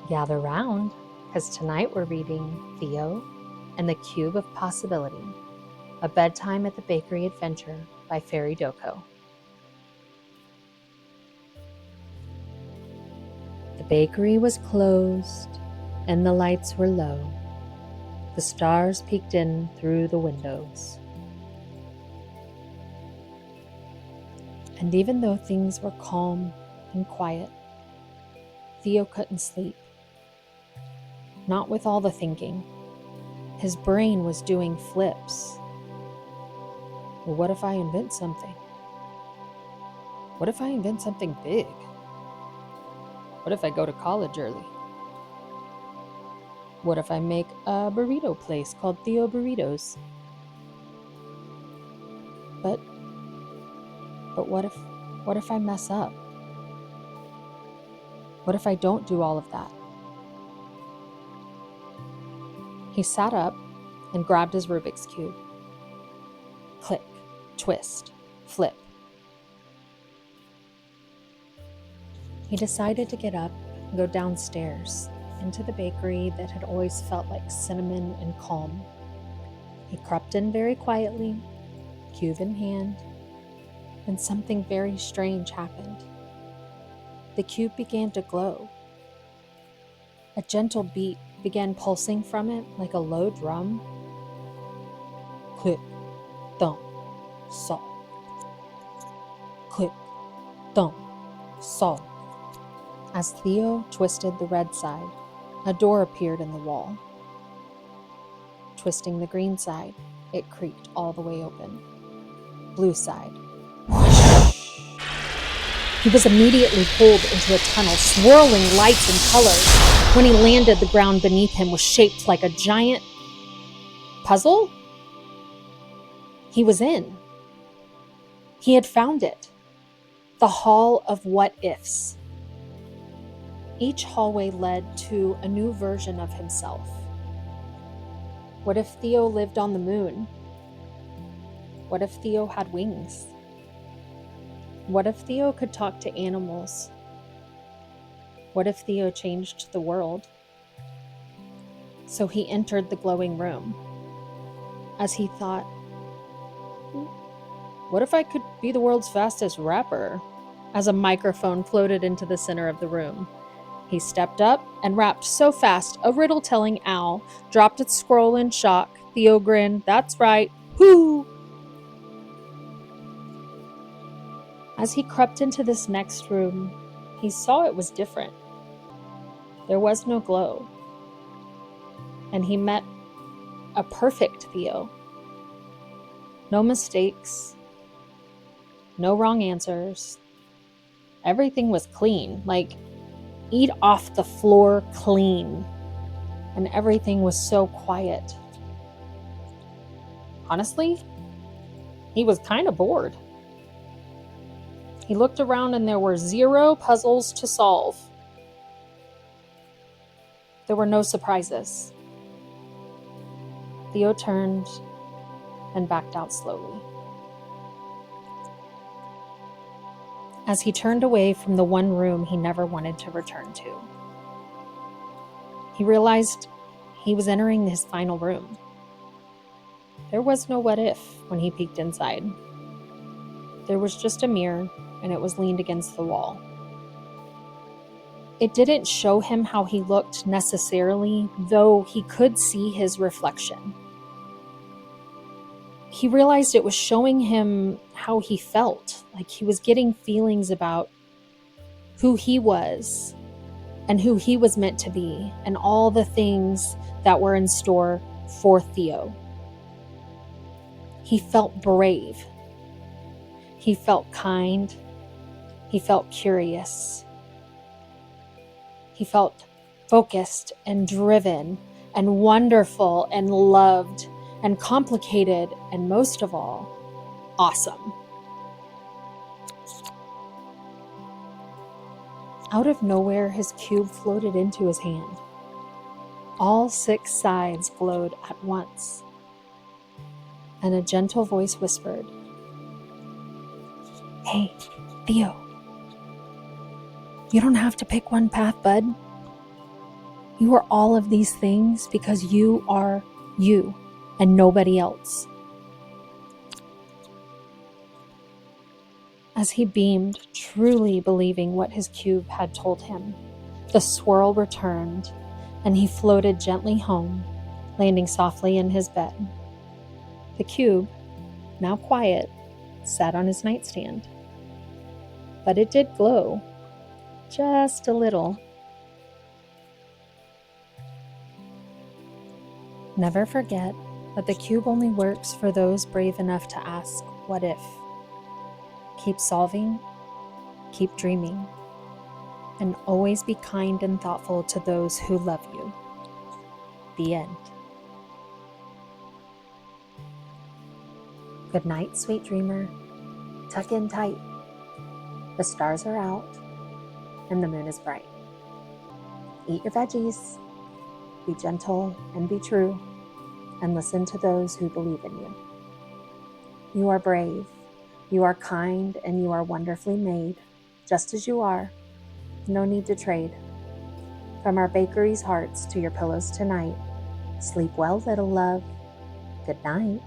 Gather round, because tonight we're reading Theo and the Cube of Possibility, a Bedtime at the Bakery adventure by Fairy Doko. The bakery was closed and the lights were low. The stars peeked in through the windows. And even though things were calm and quiet, Theo couldn't sleep. Not with all the thinking. His brain was doing flips. Well, what if I invent something? What if I invent something big? What if I go to college early? What if I make a burrito place called Theo Burritos? But what if I mess up? What if I don't do all of that? He sat up and grabbed his Rubik's Cube. Click, twist, flip. He decided to get up and go downstairs into the bakery that had always felt like cinnamon and calm. He crept in very quietly, cube in hand, and something very strange happened. The cube began to glow. A gentle beat began pulsing from it like a low drum. Click, thump, solve. Click, thump, solve. As Theo twisted the red side, a door appeared in the wall. Twisting the green side, it creaked all the way open. Blue side. Whoosh. He was immediately pulled into a tunnel, swirling lights and colors. When he landed, the ground beneath him was shaped like a giant puzzle. He was in. He had found it. The Hall of What-Ifs. Each hallway led to a new version of himself. What if Theo lived on the moon? What if Theo had wings? What if Theo could talk to animals? What if Theo changed the world? So he entered the glowing room. As he thought, what if I could be the world's fastest rapper? As a microphone floated into the center of the room. He stepped up and rapped so fast, a riddle-telling owl dropped its scroll in shock. Theo grinned, that's right, whoo! As he crept into this next room, he saw it was different. There was no glow. And he met a perfect Theo. No mistakes. No wrong answers. Everything was clean, like eat off the floor clean. And everything was so quiet. Honestly, he was kind of bored. He looked around and there were 0 puzzles to solve. There were no surprises. Theo turned and backed out slowly. As he turned away from the one room he never wanted to return to, he realized he was entering his final room. There was no what if when he peeked inside. There was just a mirror, and it was leaned against the wall. It didn't show him how he looked necessarily, though he could see his reflection. He realized it was showing him how he felt, like he was getting feelings about who he was and who he was meant to be and all the things that were in store for Theo. He felt brave. He felt kind. He felt curious. He felt focused and driven and wonderful and loved and complicated and most of all, awesome. Out of nowhere, his cube floated into his hand. All 6 sides glowed at once, and a gentle voice whispered, "Hey, Theo, you don't have to pick one path, bud. You are all of these things because you are you and nobody else. As he beamed, truly believing what his cube had told him, the swirl returned, and he floated gently home, landing softly in his bed. The cube, now quiet, sat on his nightstand. But it did glow, just a little. Never forget that the cube only works for those brave enough to ask, what if? Keep solving, keep dreaming, and always be kind and thoughtful to those who love you. The end. Good night, sweet dreamer. Tuck in tight. The stars are out, and the moon is bright. Eat your veggies, be gentle and be true, and listen to those who believe in you. You are brave, you are kind, and you are wonderfully made, just as you are. No need to trade. From our bakery's hearts to your pillows tonight, sleep well, little love. Good night.